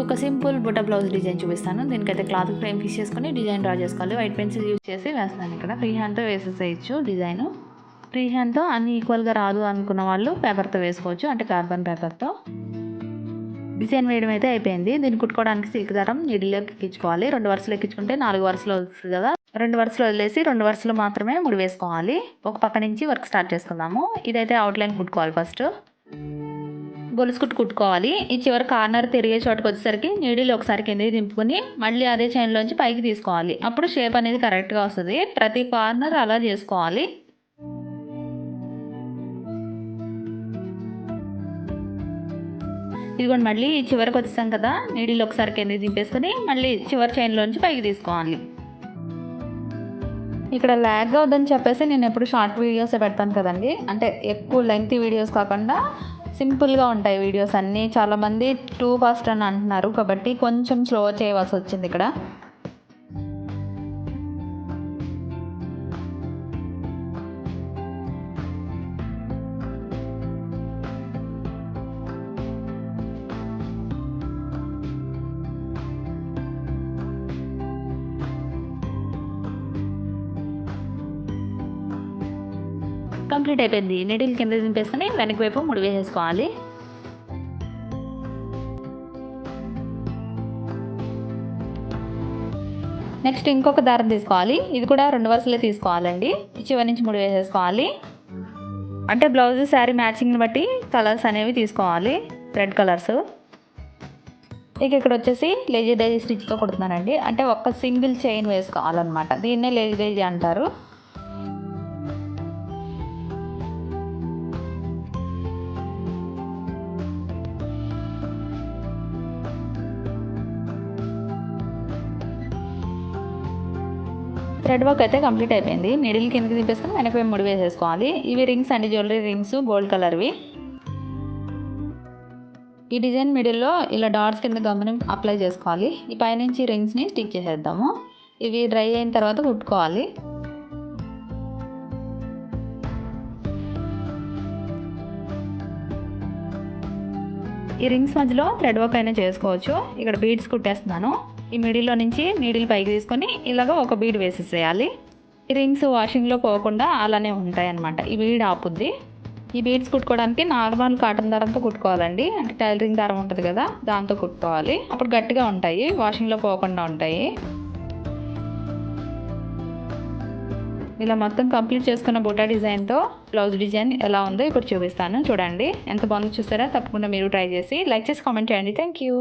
ఒక సింపుల్ బుట్ట blouse design చూపిస్తాను. దీనికైతే క్లాత్ ఫ్రేమ్ ఫిక్స్ చేసుకొని డిజైన్ డ్రా చేసుకోవాలి. వైట్ పెన్సిల్ యూజ్ చేసి వేస్తాను. ఇక్కడ ఫ్రీ హ్యాండ్తో వేసేసేయచ్చు డిజైన్. ఫ్రీ హ్యాండ్తో అన్ని ఈక్వల్గా రాదు అనుకున్న వాళ్ళు పేపర్తో వేసుకోవచ్చు, అంటే కార్బన్ పేపర్తో. డిజైన్ వేయడం అయితే అయిపోయింది. దీన్ని కుట్టుకోవడానికి సిల్క్ దారం నీడిలోకి ఎక్కించుకోవాలి. 2 వరుసలు ఎక్కించుకుంటే 4 వరుసలు వస్తుంది కదా. 2 వరుసలు వదిలేసి 2 వరుసలు మాత్రమే ముడి వేసుకోవాలి. ఒక పక్క నుంచి వర్క్ స్టార్ట్ చేసుకుందాము. ఇదైతే అవుట్లైన్ కుట్టుకోవాలి. ఫస్ట్ గొలుసు కుట్టుకోవాలి. ఈ చివరి కార్నర్ తిరిగే చోటుకు వచ్చేసరికి నీడిల్ ఒకసారి కిందకి దింపుకొని మళ్ళీ అదే చైన్లోంచి పైకి తీసుకోవాలి. అప్పుడు షేప్ అనేది కరెక్ట్గా వస్తుంది. ప్రతి కార్నర్ అలా చేసుకోవాలి. ఇదిగోండి, మళ్ళీ చివరికి వచ్చేసాం కదా, నీడిల్ ఒకసారి కిందకి దింపేసుకొని మళ్ళీ చివరి చైన్లోంచి పైకి తీసుకోవాలి. ఇక్కడ ల్యాగ్ అవుతుందని చెప్పేసి నేను ఎప్పుడు షార్ట్ వీడియోసే పెడతాను కదండి. అంటే ఎక్కువ లెంగ్త్ వీడియోస్ కాకుండా సింపుల్గా ఉంటాయి వీడియోస్ అన్నీ. చాలామంది టూ ఫాస్ట్ అని అంటున్నారు కాబట్టి కొంచెం స్లో చేయవలసి వచ్చింది ఇక్కడ. కంప్లీట్ అయిపోయింది. నీడిల్ కింద దింపేసుకొని వెనక వైపు ముడి వేసేసుకోవాలి. నెక్స్ట్ ఇంకొక దారం తీసుకోవాలి. ఇది కూడా 2 వరుసలే తీసుకోవాలండి. చివరి నుంచి ముడి వేసేసుకోవాలి. అంటే బ్లౌజ్ శారీ మ్యాచింగ్ని బట్టి కలర్స్ అనేవి తీసుకోవాలి, రెడ్ కలర్స్. ఇక ఇక్కడ వచ్చేసి లేజీ డైజీ స్టిచ్తో కుడుతున్నానండి. అంటే ఒక సింగిల్ చైన్ వేసుకోవాలన్నమాట. దీన్నే లేజీ డైజీ అంటారు. థ్రెడ్ వర్క్ అయితే కంప్లీట్ అయిపోయింది. నీడిల్ కిందకి దింపేసుకొని వెనక ముడి వేసేసుకోవాలి. ఇవి రింగ్స్ అండి, జ్యువెలరీ రింగ్స్, గోల్డ్ కలర్వి. ఈ డిజైన్ మిడిల్లో ఇలా డాట్స్ కింద గమ్ముని అప్లై చేసుకోవాలి. ఈ పైనుంచి రింగ్స్ని స్టిక్ చేసేద్దాము. ఇవి డ్రై అయిన తర్వాత కుట్టుకోవాలి. ఈ రింగ్స్ మధ్యలో థ్రెడ్ వర్క్ అయినా చేసుకోవచ్చు. ఇక్కడ బీడ్స్ కుట్టేస్తున్నాను. ఈ మిడిల్లో నుంచి నీడిల్ పైకి తీసుకొని ఇలాగ ఒక బీడ్ వేసేసేయాలి. ఈ రింగ్స్ వాషింగ్లో పోకుండా అలానే ఉంటాయి అన్నమాట. ఈ బీడ్ ఆపుద్ది. ఈ బీడ్స్ కుట్టుకోవడానికి నార్మల్ కాటన్ దారంతో కుట్టుకోవాలండి. అంటే టైలరింగ్ దారం ఉంటుంది కదా, దాంతో కుట్టుకోవాలి. అప్పుడు గట్టిగా ఉంటాయి, వాషింగ్లో పోకుండా ఉంటాయి. ఇలా మొత్తం కంప్లీట్ చేసుకున్న బుట్ట డిజైన్తో బ్లౌజ్ డిజైన్ ఎలా ఉందో ఇప్పుడు చూపిస్తాను. చూడండి ఎంత బాగుందో. చూస్తారా? తప్పకుండా మీరు ట్రై చేసి లైక్ చేసి కామెంట్ చేయండి. Thank you.